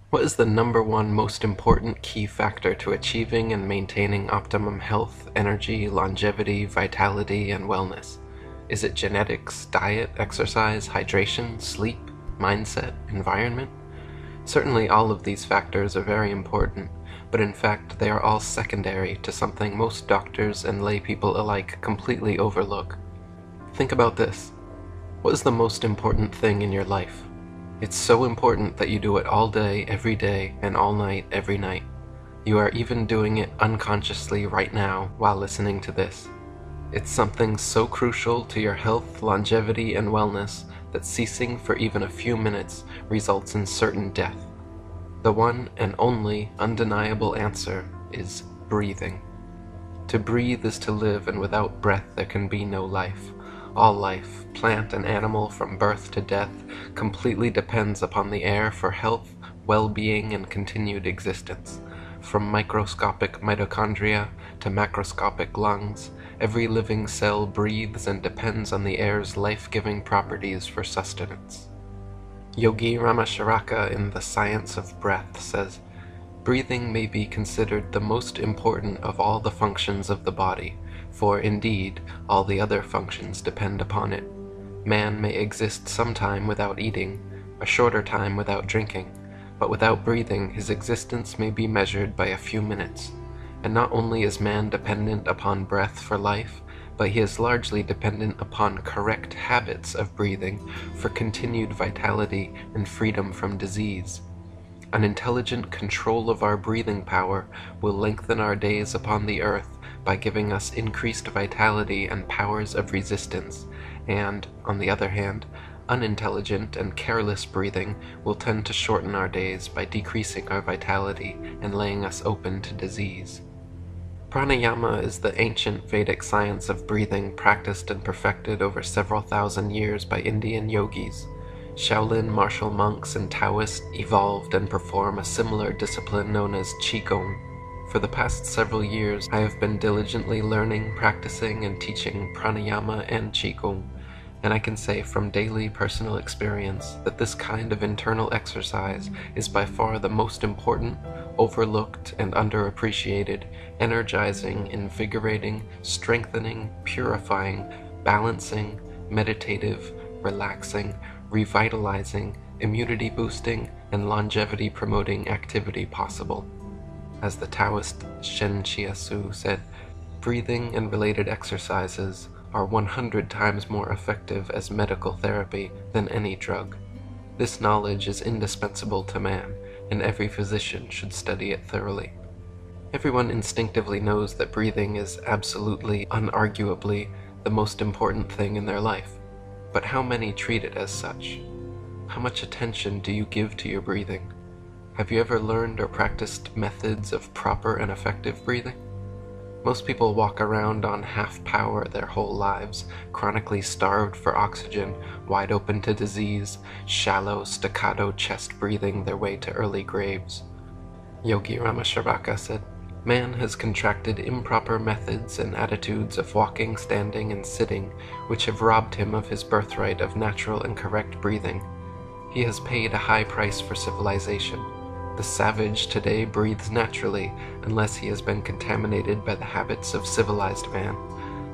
What is the number one most important key factor to achieving and maintaining optimum health, energy, longevity, vitality, and wellness? Is it genetics, diet, exercise, hydration, sleep, mindset, environment? Certainly all of these factors are very important, but in fact they are all secondary to something most doctors and lay people alike completely overlook. Think about this. What is the most important thing in your life? It's so important that you do it all day, every day, and all night, every night. You are even doing it unconsciously right now while listening to this. It's something so crucial to your health, longevity, and wellness that ceasing for even a few minutes results in certain death. The one and only undeniable answer is breathing. To breathe is to live, and without breath there can be no life. All life, plant and animal from birth to death, completely depends upon the air for health, well-being, and continued existence. From microscopic mitochondria to macroscopic lungs, every living cell breathes and depends on the air's life-giving properties for sustenance. Yogi Ramacharaka in The Science of Breath says, "Breathing may be considered the most important of all the functions of the body, for indeed all the other functions depend upon it. Man may exist some time without eating, a shorter time without drinking, but without breathing his existence may be measured by a few minutes. And not only is man dependent upon breath for life, but he is largely dependent upon correct habits of breathing for continued vitality and freedom from disease. An intelligent control of our breathing power will lengthen our days upon the earth by giving us increased vitality and powers of resistance, and, on the other hand, unintelligent and careless breathing will tend to shorten our days by decreasing our vitality and laying us open to disease." Pranayama is the ancient Vedic science of breathing practiced and perfected over several thousand years by Indian yogis. Shaolin martial monks and Taoists evolved and perform a similar discipline known as Qigong. For the past several years, I have been diligently learning, practicing, and teaching pranayama and Qigong, and I can say from daily personal experience that this kind of internal exercise is by far the most important, overlooked, and underappreciated, energizing, invigorating, strengthening, purifying, balancing, meditative, relaxing, revitalizing, immunity-boosting, and longevity-promoting activity possible. As the Taoist Shen Chiasu said, breathing and related exercises are 100 times more effective as medical therapy than any drug. This knowledge is indispensable to man, and every physician should study it thoroughly. Everyone instinctively knows that breathing is absolutely, unarguably, the most important thing in their life. But how many treat it as such? How much attention do you give to your breathing? Have you ever learned or practiced methods of proper and effective breathing? Most people walk around on half power their whole lives, chronically starved for oxygen, wide open to disease, shallow, staccato chest breathing their way to early graves. Yogi Ramacharaka said, "Man has contracted improper methods and attitudes of walking, standing, and sitting, which have robbed him of his birthright of natural and correct breathing. He has paid a high price for civilization. The savage today breathes naturally unless he has been contaminated by the habits of civilized man.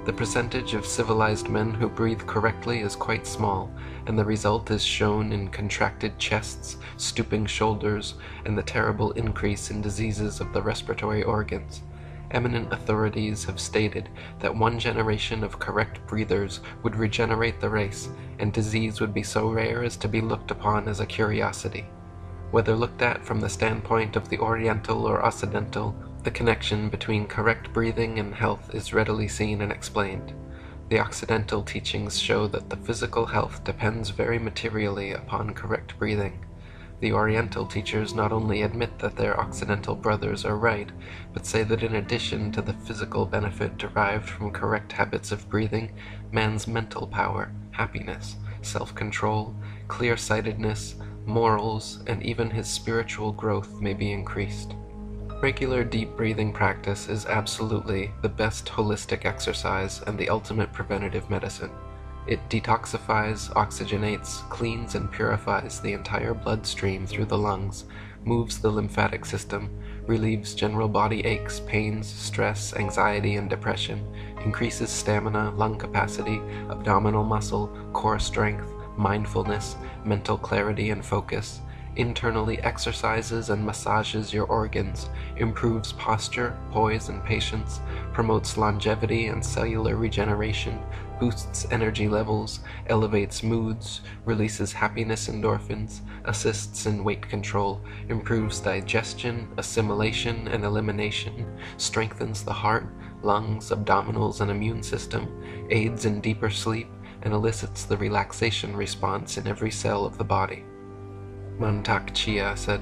The percentage of civilized men who breathe correctly is quite small, and the result is shown in contracted chests, stooping shoulders, and the terrible increase in diseases of the respiratory organs. Eminent authorities have stated that one generation of correct breathers would regenerate the race, and disease would be so rare as to be looked upon as a curiosity. Whether looked at from the standpoint of the Oriental or Occidental, the connection between correct breathing and health is readily seen and explained. The Occidental teachings show that the physical health depends very materially upon correct breathing. The Oriental teachers not only admit that their Occidental brothers are right, but say that in addition to the physical benefit derived from correct habits of breathing, man's mental power, happiness, self-control, clear-sightedness, morals, and even his spiritual growth may be increased. Regular deep breathing practice is absolutely the best holistic exercise and the ultimate preventative medicine. It detoxifies, oxygenates, cleans, and purifies the entire bloodstream through the lungs, moves the lymphatic system, relieves general body aches, pains, stress, anxiety, and depression, increases stamina, lung capacity, abdominal muscle, core strength, mindfulness, mental clarity and focus, internally exercises and massages your organs, improves posture, poise, and patience, promotes longevity and cellular regeneration, boosts energy levels, elevates moods, releases happiness endorphins, assists in weight control, improves digestion, assimilation, and elimination, strengthens the heart, lungs, abdominals, and immune system, aids in deeper sleep, and elicits the relaxation response in every cell of the body. Mantak Chia said,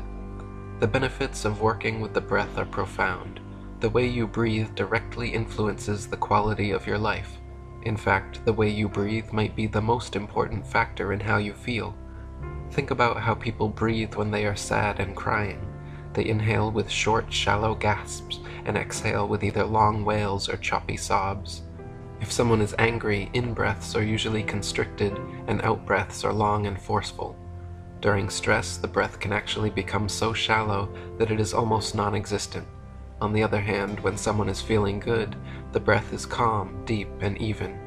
"The benefits of working with the breath are profound. The way you breathe directly influences the quality of your life. In fact, the way you breathe might be the most important factor in how you feel. Think about how people breathe when they are sad and crying. They inhale with short, shallow gasps and exhale with either long wails or choppy sobs. If someone is angry, in-breaths are usually constricted and out-breaths are long and forceful. During stress, the breath can actually become so shallow that it is almost non-existent. On the other hand, when someone is feeling good, the breath is calm, deep, and even.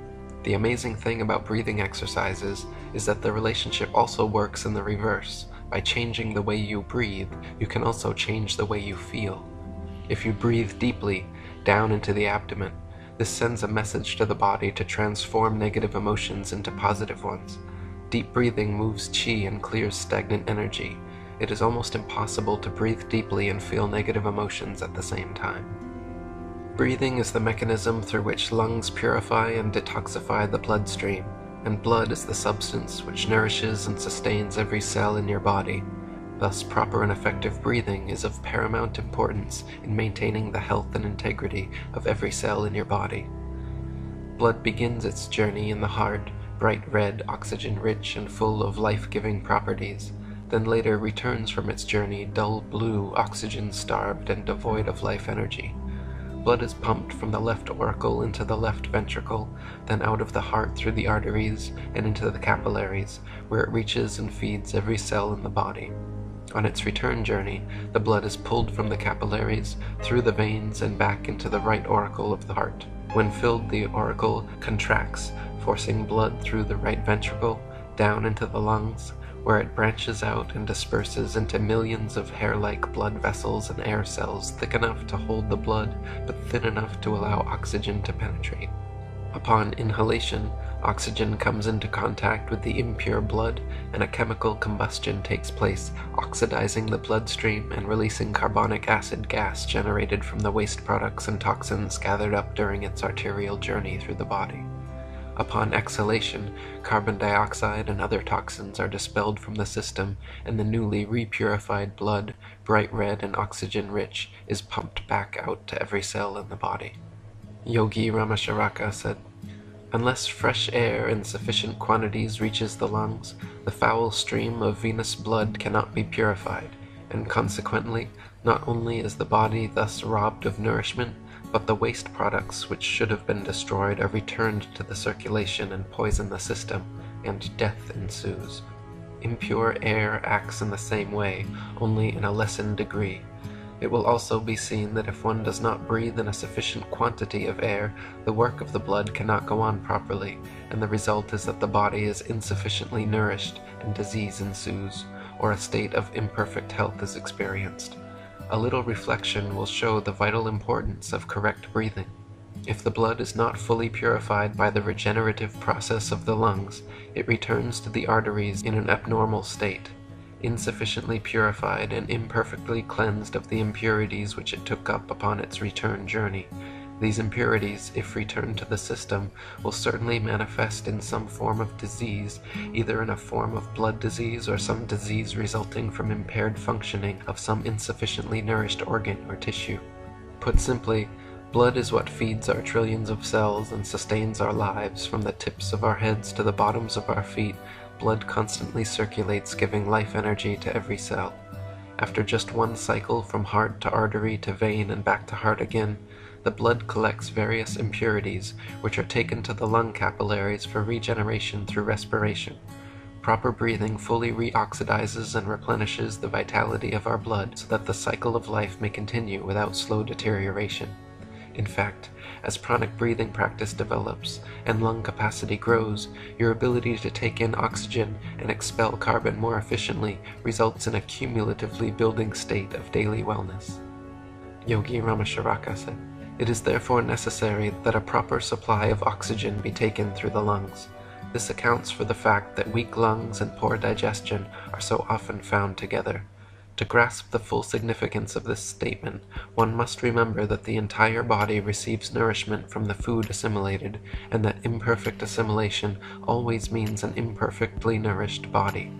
The amazing thing about breathing exercises is that the relationship also works in the reverse. By changing the way you breathe, you can also change the way you feel. If you breathe deeply, down into the abdomen, this sends a message to the body to transform negative emotions into positive ones. Deep breathing moves qi and clears stagnant energy. It is almost impossible to breathe deeply and feel negative emotions at the same time. Breathing is the mechanism through which lungs purify and detoxify the bloodstream, and blood is the substance which nourishes and sustains every cell in your body. Thus, proper and effective breathing is of paramount importance in maintaining the health and integrity of every cell in your body. Blood begins its journey in the heart, bright red, oxygen-rich, and full of life-giving properties, then later returns from its journey dull blue, oxygen-starved, and devoid of life energy. Blood is pumped from the left auricle into the left ventricle, then out of the heart through the arteries and into the capillaries, where it reaches and feeds every cell in the body. On its return journey, the blood is pulled from the capillaries, through the veins, and back into the right auricle of the heart. When filled, the auricle contracts, forcing blood through the right ventricle, down into the lungs, where it branches out and disperses into millions of hair-like blood vessels and air cells thick enough to hold the blood, but thin enough to allow oxygen to penetrate. Upon inhalation, oxygen comes into contact with the impure blood, and a chemical combustion takes place, oxidizing the bloodstream and releasing carbonic acid gas generated from the waste products and toxins gathered up during its arterial journey through the body. Upon exhalation, carbon dioxide and other toxins are dispelled from the system, and the newly repurified blood, bright red and oxygen-rich, is pumped back out to every cell in the body. Yogi Ramacharaka said, "Unless fresh air in sufficient quantities reaches the lungs, the foul stream of venous blood cannot be purified, and consequently, not only is the body thus robbed of nourishment, but the waste products which should have been destroyed are returned to the circulation and poison the system, and death ensues. Impure air acts in the same way, only in a lessened degree. It will also be seen that if one does not breathe in a sufficient quantity of air, the work of the blood cannot go on properly, and the result is that the body is insufficiently nourished and disease ensues, or a state of imperfect health is experienced. A little reflection will show the vital importance of correct breathing. If the blood is not fully purified by the regenerative process of the lungs, it returns to the arteries in an abnormal state, insufficiently purified and imperfectly cleansed of the impurities which it took up upon its return journey. These impurities, if returned to the system, will certainly manifest in some form of disease, either in a form of blood disease or some disease resulting from impaired functioning of some insufficiently nourished organ or tissue. Put simply, blood is what feeds our trillions of cells and sustains our lives. From the tips of our heads to the bottoms of our feet, blood constantly circulates, giving life energy to every cell. After just one cycle from heart to artery to vein and back to heart again, the blood collects various impurities, which are taken to the lung capillaries for regeneration through respiration. Proper breathing fully reoxidizes and replenishes the vitality of our blood so that the cycle of life may continue without slow deterioration. In fact, as pranic breathing practice develops and lung capacity grows, your ability to take in oxygen and expel carbon more efficiently results in a cumulatively building state of daily wellness. Yogi Ramacharaka said, "It is therefore necessary that a proper supply of oxygen be taken through the lungs. This accounts for the fact that weak lungs and poor digestion are so often found together. To grasp the full significance of this statement, one must remember that the entire body receives nourishment from the food assimilated, and that imperfect assimilation always means an imperfectly nourished body.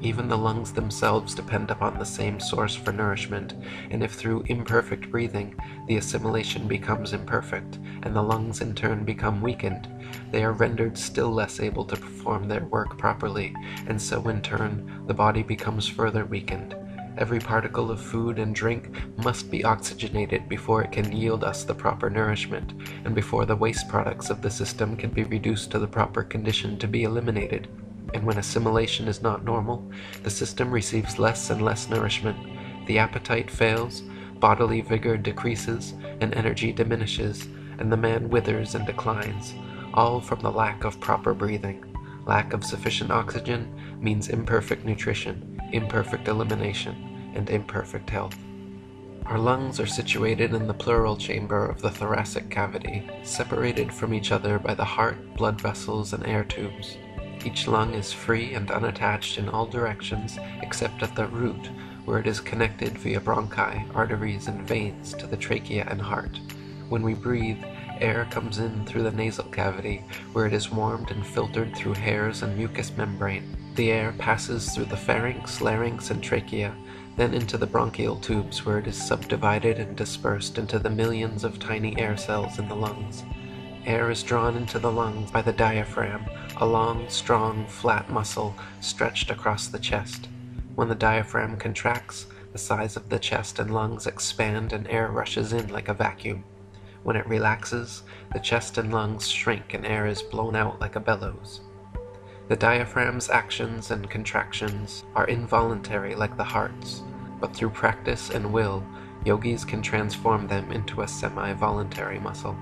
Even the lungs themselves depend upon the same source for nourishment, and if through imperfect breathing the assimilation becomes imperfect, and the lungs in turn become weakened, they are rendered still less able to perform their work properly, and so in turn the body becomes further weakened. Every particle of food and drink must be oxygenated before it can yield us the proper nourishment, and before the waste products of the system can be reduced to the proper condition to be eliminated. And when assimilation is not normal, the system receives less and less nourishment. The appetite fails, bodily vigor decreases, and energy diminishes, and the man withers and declines, all from the lack of proper breathing. Lack of sufficient oxygen means imperfect nutrition, imperfect elimination, and imperfect health." Our lungs are situated in the pleural chamber of the thoracic cavity, separated from each other by the heart, blood vessels, and air tubes. Each lung is free and unattached in all directions except at the root, where it is connected via bronchi, arteries, and veins to the trachea and heart. When we breathe, air comes in through the nasal cavity, where it is warmed and filtered through hairs and mucous membrane. The air passes through the pharynx, larynx, and trachea, then into the bronchial tubes, where it is subdivided and dispersed into the millions of tiny air cells in the lungs. Air is drawn into the lungs by the diaphragm, a long, strong, flat muscle stretched across the chest. When the diaphragm contracts, the sides of the chest and lungs expand and air rushes in like a vacuum. When it relaxes, the chest and lungs shrink and air is blown out like a bellows. The diaphragm's actions and contractions are involuntary like the heart's, but through practice and will, yogis can transform them into a semi-voluntary muscle.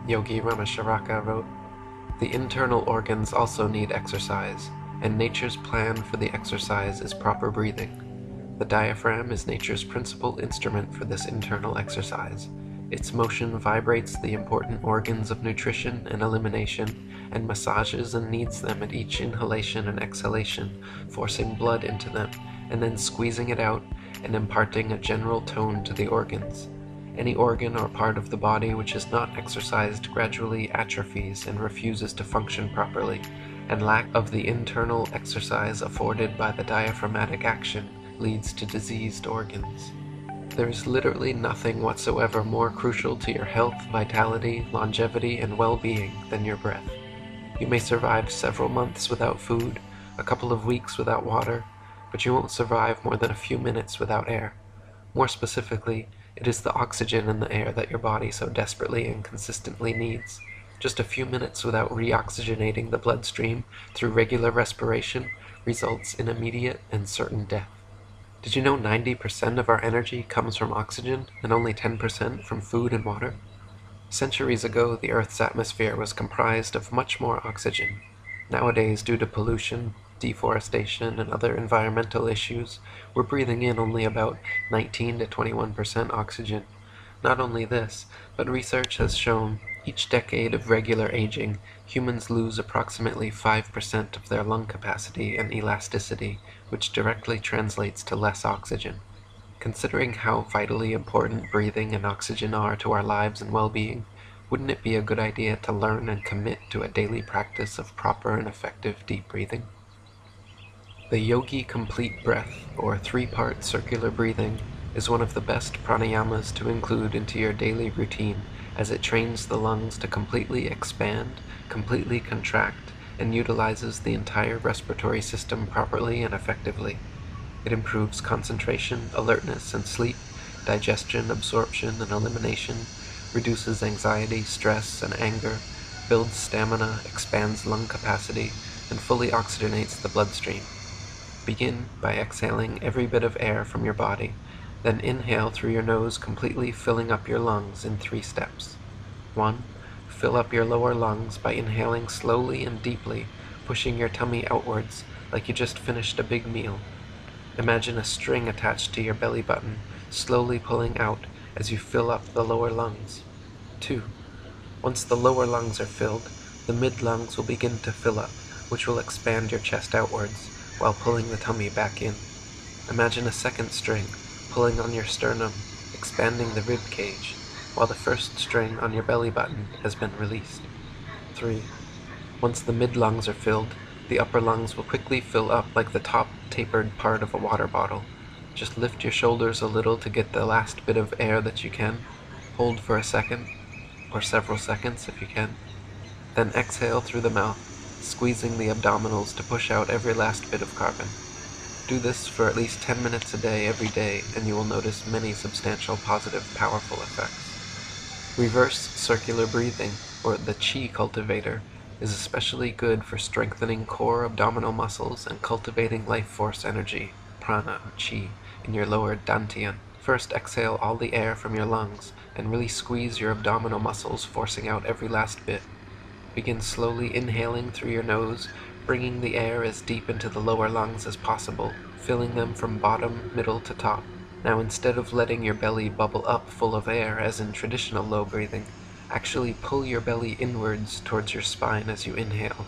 Yogi Ramacharaka wrote, "The internal organs also need exercise, and nature's plan for the exercise is proper breathing. The diaphragm is nature's principal instrument for this internal exercise. Its motion vibrates the important organs of nutrition and elimination, and massages and kneads them at each inhalation and exhalation, forcing blood into them, and then squeezing it out and imparting a general tone to the organs. Any organ or part of the body which is not exercised gradually atrophies and refuses to function properly, and lack of the internal exercise afforded by the diaphragmatic action leads to diseased organs. There is literally nothing whatsoever more crucial to your health, vitality, longevity, and well-being than your breath. You may survive several months without food, a couple of weeks without water, but you won't survive more than a few minutes without air. More specifically, it is the oxygen in the air that your body so desperately and consistently needs. Just a few minutes without reoxygenating the bloodstream through regular respiration results in immediate and certain death. Did you know 90% of our energy comes from oxygen and only 10% from food and water? Centuries ago, the Earth's atmosphere was comprised of much more oxygen. Nowadays, due to pollution, deforestation, and other environmental issues, we're breathing in only about 19 to 21% oxygen. Not only this, but research has shown each decade of regular aging, humans lose approximately 5% of their lung capacity and elasticity, which directly translates to less oxygen. Considering how vitally important breathing and oxygen are to our lives and well-being, wouldn't it be a good idea to learn and commit to a daily practice of proper and effective deep breathing? The Yogi Complete Breath, or 3-part circular breathing, is one of the best pranayamas to include into your daily routine, as it trains the lungs to completely expand, completely contract, and utilizes the entire respiratory system properly and effectively. It improves concentration, alertness, and sleep, digestion, absorption, and elimination, reduces anxiety, stress, and anger, builds stamina, expands lung capacity, and fully oxygenates the bloodstream. Begin by exhaling every bit of air from your body, then inhale through your nose, completely filling up your lungs in 3 steps. 1. Fill up your lower lungs by inhaling slowly and deeply, pushing your tummy outwards like you just finished a big meal. Imagine a string attached to your belly button, slowly pulling out as you fill up the lower lungs. 2. Once the lower lungs are filled, the mid-lungs will begin to fill up, which will expand your chest outwards, while pulling the tummy back in. Imagine a second string, pulling on your sternum, expanding the rib cage, while the first string on your belly button has been released. 3. Once the mid-lungs are filled, the upper lungs will quickly fill up like the top tapered part of a water bottle. Just lift your shoulders a little to get the last bit of air that you can. Hold for a second, or several seconds if you can. Then exhale through the mouth, squeezing the abdominals to push out every last bit of carbon. Do this for at least 10 minutes a day every day, and you will notice many substantial positive, powerful effects. Reverse circular breathing, or the Qi cultivator, is especially good for strengthening core abdominal muscles and cultivating life force energy, prana or Qi, in your lower dantian. First exhale all the air from your lungs and really squeeze your abdominal muscles, forcing out every last bit. Begin slowly inhaling through your nose, bringing the air as deep into the lower lungs as possible, filling them from bottom, middle to top. Now instead of letting your belly bubble up full of air as in traditional low breathing, actually pull your belly inwards towards your spine as you inhale.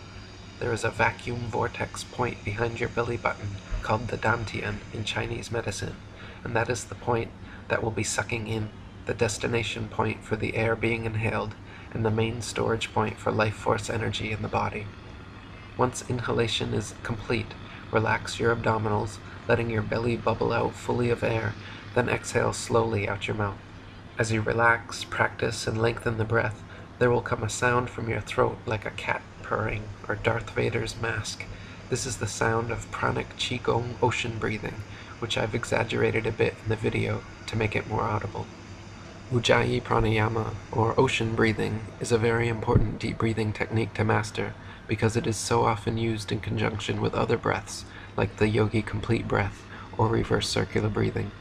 There is a vacuum vortex point behind your belly button called the dantian in Chinese medicine, and that is the point that will be sucking in, the destination point for the air being inhaled, and the main storage point for life force energy in the body. Once inhalation is complete, relax your abdominals, letting your belly bubble out fully of air, then exhale slowly out your mouth. As you relax, practice, and lengthen the breath, there will come a sound from your throat like a cat purring or Darth Vader's mask. This is the sound of pranic Qigong ocean breathing, which I've exaggerated a bit in the video to make it more audible. Ujjayi pranayama, or ocean breathing, is a very important deep breathing technique to master because it is so often used in conjunction with other breaths, like the Yogi Complete Breath or reverse circular breathing.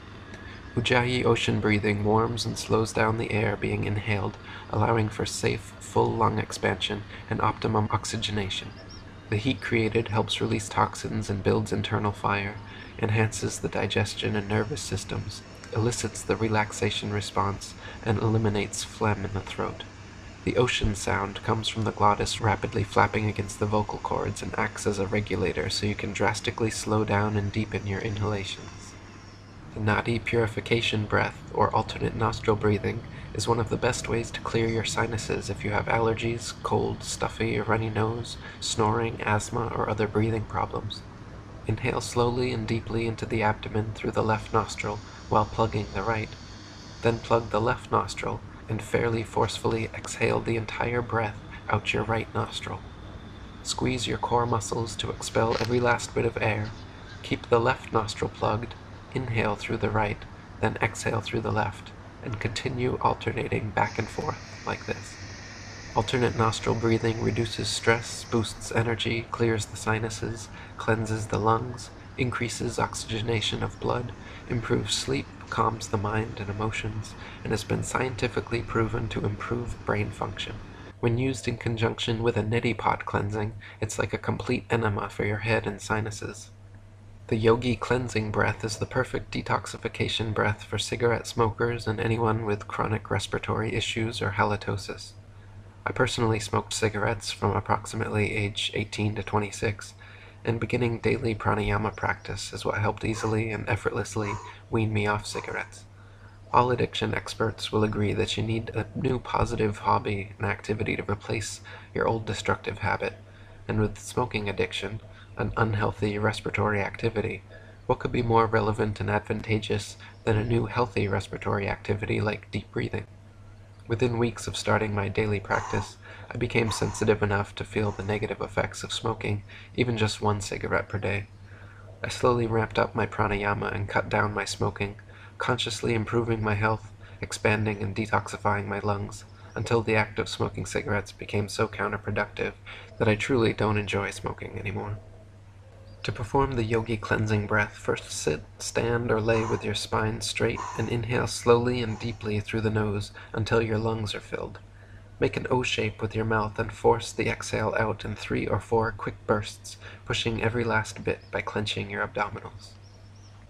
Ujjayi ocean breathing warms and slows down the air being inhaled, allowing for safe, full lung expansion and optimum oxygenation. The heat created helps release toxins and builds internal fire, enhances the digestion and nervous systems, elicits the relaxation response, and eliminates phlegm in the throat. The ocean sound comes from the glottis rapidly flapping against the vocal cords and acts as a regulator so you can drastically slow down and deepen your inhalations. The nadi purification breath, or alternate nostril breathing, is one of the best ways to clear your sinuses if you have allergies, cold, stuffy, or runny nose, snoring, asthma, or other breathing problems. Inhale slowly and deeply into the abdomen through the left nostril while plugging the right. Then plug the left nostril and fairly forcefully exhale the entire breath out your right nostril. Squeeze your core muscles to expel every last bit of air. Keep the left nostril plugged, inhale through the right, then exhale through the left, and continue alternating back and forth like this. Alternate nostril breathing reduces stress, boosts energy, clears the sinuses, cleanses the lungs, increases oxygenation of blood, improves sleep, calms the mind and emotions, and has been scientifically proven to improve brain function. When used in conjunction with a neti pot cleansing, it's like a complete enema for your head and sinuses. The Yogi cleansing breath is the perfect detoxification breath for cigarette smokers and anyone with chronic respiratory issues or halitosis. I personally smoked cigarettes from approximately age 18 to 26, and beginning daily pranayama practice is what helped easily and effortlessly wean me off cigarettes. All addiction experts will agree that you need a new positive hobby and activity to replace your old destructive habit, and with smoking addiction, an unhealthy respiratory activity, what could be more relevant and advantageous than a new healthy respiratory activity like deep breathing? Within weeks of starting my daily practice, I became sensitive enough to feel the negative effects of smoking, even just one cigarette per day. I slowly ramped up my pranayama and cut down my smoking, consciously improving my health, expanding and detoxifying my lungs, until the act of smoking cigarettes became so counterproductive that I truly don't enjoy smoking anymore. To perform the yogi cleansing breath, first sit, stand, or lay with your spine straight and inhale slowly and deeply through the nose until your lungs are filled. Make an O shape with your mouth and force the exhale out in 3 or 4 quick bursts, pushing every last bit by clenching your abdominals.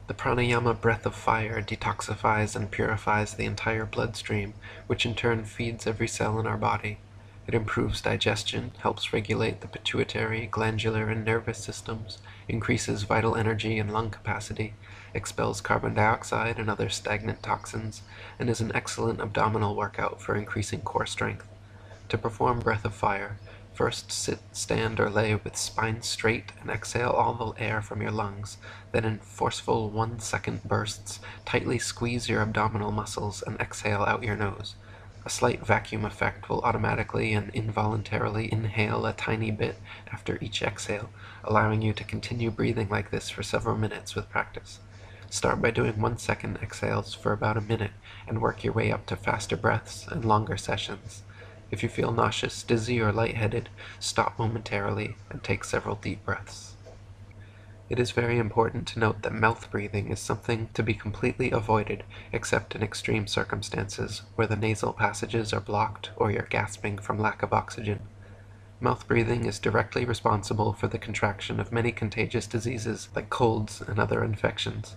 The pranayama breath of fire detoxifies and purifies the entire bloodstream, which in turn feeds every cell in our body. It improves digestion, helps regulate the pituitary, glandular, and nervous systems, increases vital energy and lung capacity, expels carbon dioxide and other stagnant toxins, and is an excellent abdominal workout for increasing core strength. To perform breath of fire, first sit, stand, or lay with spine straight and exhale all the air from your lungs. Then in forceful 1-second bursts, tightly squeeze your abdominal muscles and exhale out your nose. A slight vacuum effect will automatically and involuntarily inhale a tiny bit after each exhale, allowing you to continue breathing like this for several minutes with practice. Start by doing 1-second exhales for about a minute and work your way up to faster breaths and longer sessions. If you feel nauseous, dizzy, or lightheaded, stop momentarily and take several deep breaths. It is very important to note that mouth breathing is something to be completely avoided except in extreme circumstances where the nasal passages are blocked or you're gasping from lack of oxygen. Mouth breathing is directly responsible for the contraction of many contagious diseases like colds and other infections.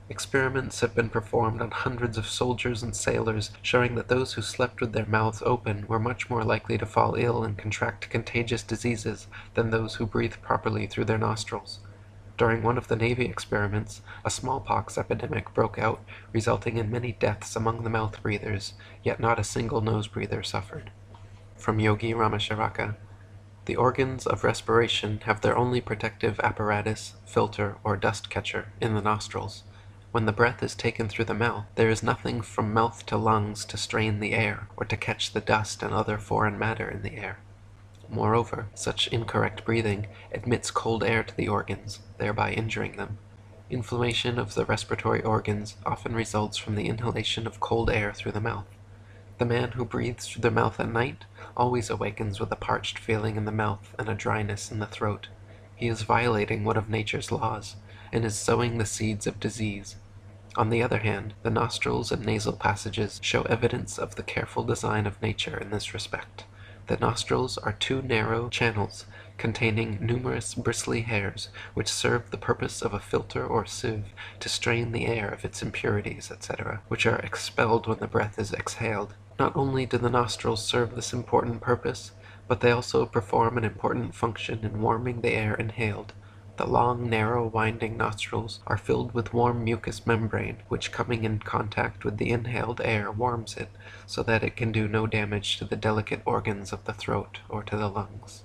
Experiments have been performed on hundreds of soldiers and sailors showing that those who slept with their mouths open were much more likely to fall ill and contract contagious diseases than those who breathed properly through their nostrils. During one of the Navy experiments, a smallpox epidemic broke out, resulting in many deaths among the mouth breathers, yet not a single nose breather suffered. From Yogi Ramacharaka, the organs of respiration have their only protective apparatus, filter, or dust catcher in the nostrils. When the breath is taken through the mouth, there is nothing from mouth to lungs to strain the air or to catch the dust and other foreign matter in the air. Moreover, such incorrect breathing admits cold air to the organs, thereby injuring them. Inflammation of the respiratory organs often results from the inhalation of cold air through the mouth. The man who breathes through the mouth at night always awakens with a parched feeling in the mouth and a dryness in the throat. He is violating one of nature's laws, and is sowing the seeds of disease. On the other hand, the nostrils and nasal passages show evidence of the careful design of nature in this respect. The nostrils are 2 narrow channels containing numerous bristly hairs, which serve the purpose of a filter or sieve to strain the air of its impurities, etc., which are expelled when the breath is exhaled. Not only do the nostrils serve this important purpose, but they also perform an important function in warming the air inhaled. The long, narrow, winding nostrils are filled with warm mucous membrane, which coming in contact with the inhaled air warms it, so that it can do no damage to the delicate organs of the throat or to the lungs.